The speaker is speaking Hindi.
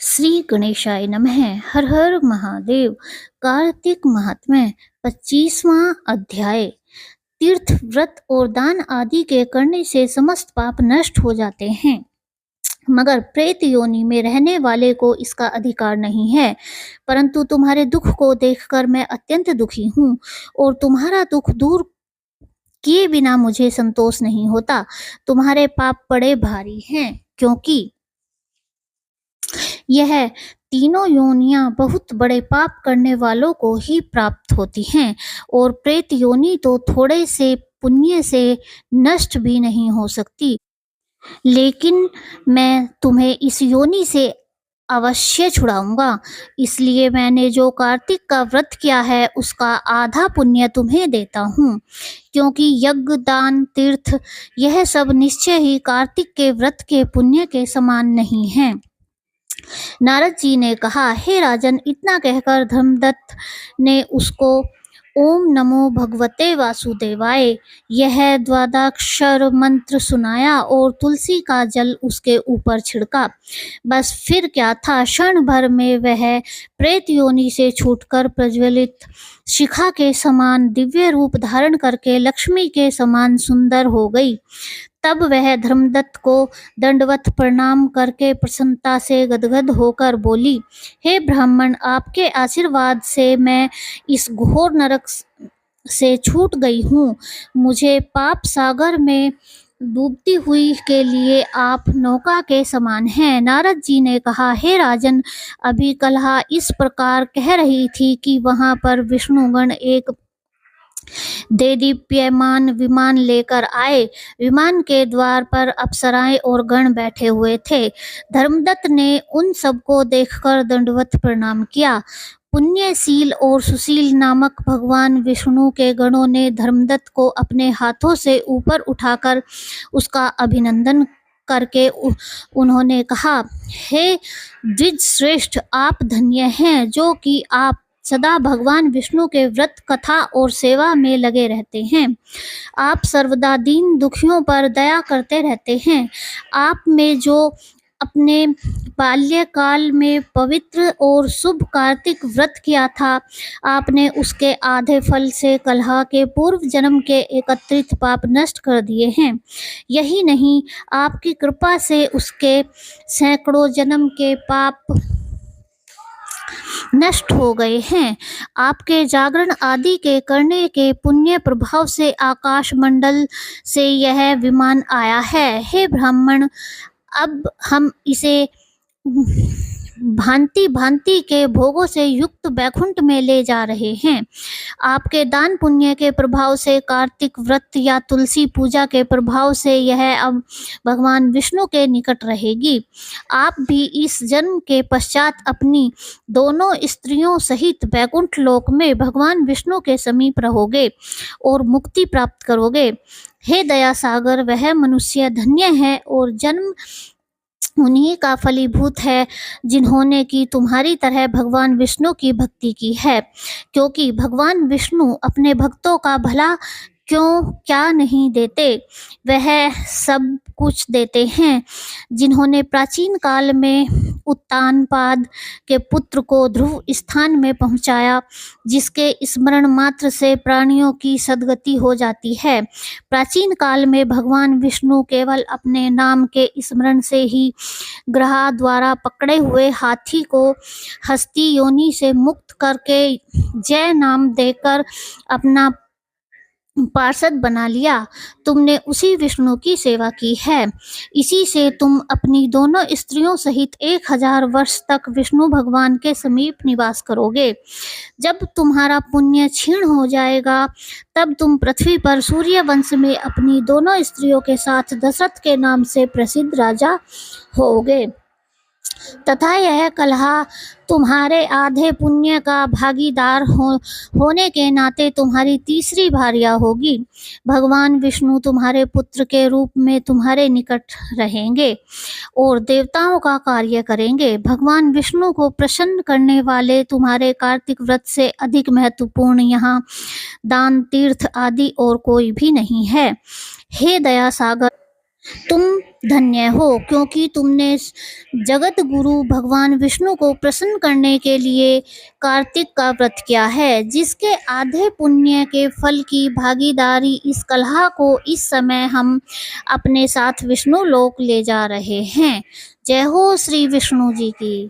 श्री गणेशाय नमः। हर हर महादेव। कार्तिक महात्म्य 25वां अध्याय। तीर्थ व्रत और दान आदि के करने से समस्त पाप नष्ट हो जाते हैं, मगर प्रेत योनि में रहने वाले को इसका अधिकार नहीं है। परंतु तुम्हारे दुख को देखकर मैं अत्यंत दुखी हूँ और तुम्हारा दुख दूर किए बिना मुझे संतोष नहीं होता। तुम्हारे पाप बड़े भारी हैं, क्योंकि यह तीनों योनियां बहुत बड़े पाप करने वालों को ही प्राप्त होती हैं, और प्रेत योनि तो थोड़े से पुण्य से नष्ट भी नहीं हो सकती। लेकिन मैं तुम्हें इस योनि से अवश्य छुड़ाऊंगा। इसलिए मैंने जो कार्तिक का व्रत किया है उसका आधा पुण्य तुम्हें देता हूँ, क्योंकि यज्ञ, दान, तीर्थ यह सब निश्चय ही कार्तिक के व्रत के पुण्य के समान नहीं है। नारद जी ने कहा, हे राजन, इतना कहकर धर्मदत्त ने उसको ओम नमो भगवते वासुदेवाय यह द्वादशाक्षर मंत्र सुनाया और तुलसी का जल उसके ऊपर छिड़का। बस फिर क्या था, क्षण भर में वह प्रेत योनि से छूटकर प्रज्वलित शिखा के समान दिव्य रूप धारण करके लक्ष्मी के समान सुंदर हो गई। तब वह धर्मदत्त को दंडवत प्रणाम करके प्रसन्नता से गदगद होकर बोली, हे ब्राह्मण, आपके आशीर्वाद से मैं इस घोर नरक से छूट गई हूँ। मुझे पाप सागर में डूबती हुई के लिए आप नौका के समान हैं। नारद जी ने कहा, हे राजन, अभी कलहा इस प्रकार कह रही थी कि वहां पर विष्णुगण एक देदीप्यमान विमान लेकर आए। विमान के द्वार पर अप्सराएं और गण बैठे हुए थे। धर्मदत्त ने उन सबको देखकर दंडवत प्रणाम किया। पुण्यशील और सुशील नामक भगवान विष्णु के गणों ने धर्मदत्त को अपने हाथों से ऊपर उठाकर उसका अभिनंदन करके उन्होंने कहा, हे द्विज श्रेष्ठ, आप धन्य हैं जो कि आप सदा भगवान विष्णु के व्रत, कथा और सेवा में लगे रहते हैं। आप सर्वदा दीन दुखियों पर दया करते रहते हैं। आप में जो अपने बाल्यकाल में पवित्र और शुभ कार्तिक व्रत किया था, आपने उसके आधे फल से कलहा के पूर्व जन्म के एकत्रित पाप नष्ट कर दिए हैं। यही नहीं, आपकी कृपा से उसके सैकड़ों जन्म के पाप नष्ट हो गए हैं। आपके जागरण आदि के करने के पुण्य प्रभाव से आकाश मंडल से यह विमान आया है। हे ब्राह्मण, अब हम इसे भांति भांति के भोगों से युक्त बैकुंठ में ले जा रहे हैं। आपके दान पुण्य के प्रभाव से, कार्तिक व्रत या तुलसी पूजा के प्रभाव से यह अब भगवान विष्णु के निकट रहेगी। आप भी इस जन्म के पश्चात अपनी दोनों स्त्रियों सहित बैकुंठ लोक में भगवान विष्णु के समीप रहोगे और मुक्ति प्राप्त करोगे। हे दया सागर, वह मनुष्य धन्य है और जन्म उन्हीं का फलीभूत है जिन्होंने की तुम्हारी तरह भगवान विष्णु की भक्ति की है, क्योंकि भगवान विष्णु अपने भक्तों का भला क्यों क्या नहीं देते, वह सब कुछ देते हैं। जिन्होंने प्राचीन काल में उत्तानपाद के पुत्र को ध्रुव स्थान में पहुंचाया, जिसके स्मरण मात्र से प्राणियों की सद्गति हो जाती है। प्राचीन काल में भगवान विष्णु केवल अपने नाम के स्मरण से ही ग्रह द्वारा पकड़े हुए हाथी को हस्ती योनि से मुक्त करके जय नाम देकर अपना पार्षद बना लिया। तुमने उसी विष्णु की सेवा की है। इसी से तुम अपनी दोनों स्त्रियों सहित 1000 वर्ष तक विष्णु भगवान के समीप निवास करोगे। जब तुम्हारा पुण्य क्षीण हो जाएगा, तब तुम पृथ्वी पर सूर्य वंश में अपनी दोनों स्त्रियों के साथ दशरथ के नाम से प्रसिद्ध राजा होगे, तथा यह कलहा तुम्हारे आधे पुण्य का भागीदार होने के नाते तुम्हारी तीसरी भार्या होगी। भगवान विष्णु तुम्हारे पुत्र के रूप में तुम्हारे निकट रहेंगे और देवताओं का कार्य करेंगे। भगवान विष्णु को प्रसन्न करने वाले तुम्हारे कार्तिक व्रत से अधिक महत्वपूर्ण यहाँ दान, तीर्थ आदि और कोई भी नहीं है। हे दया सागर, तुम धन्य हो क्योंकि तुमने जगत गुरु भगवान विष्णु को प्रसन्न करने के लिए कार्तिक का व्रत किया है, जिसके आधे पुण्य के फल की भागीदारी इस कलहा को इस समय हम अपने साथ विष्णु लोक ले जा रहे हैं। जय हो श्री विष्णु जी की।